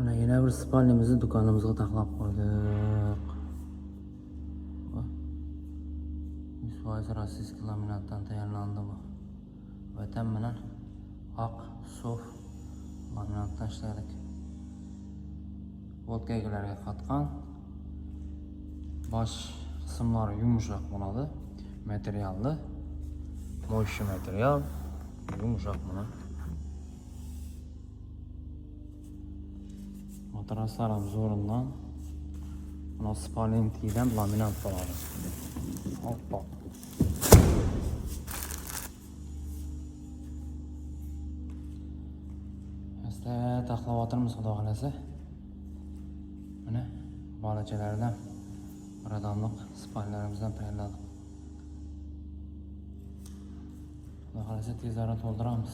Mana yana bir spalnimizni do'konimizga taxlab qo'ydik. 100% rossiyskiy laminatdan tayyorlandi bu. Vatan bilan oq sof laminatdan ishladik. Vodkalarga qatgan. Bosh qismlari yumshoq bo'ladi. Materialli. Mo'ysha material. Yumshoq mana. Matraslarimiz zo'rindan. Mana spalnentidan laminat bo'ladi. Hoppa. Asta taxlavotirimiz xudo xolasa. Mana bolachalardan biradamliq spalnlarimizdan tayyorladik. Xudo xolasa tez orada to'ldiramiz.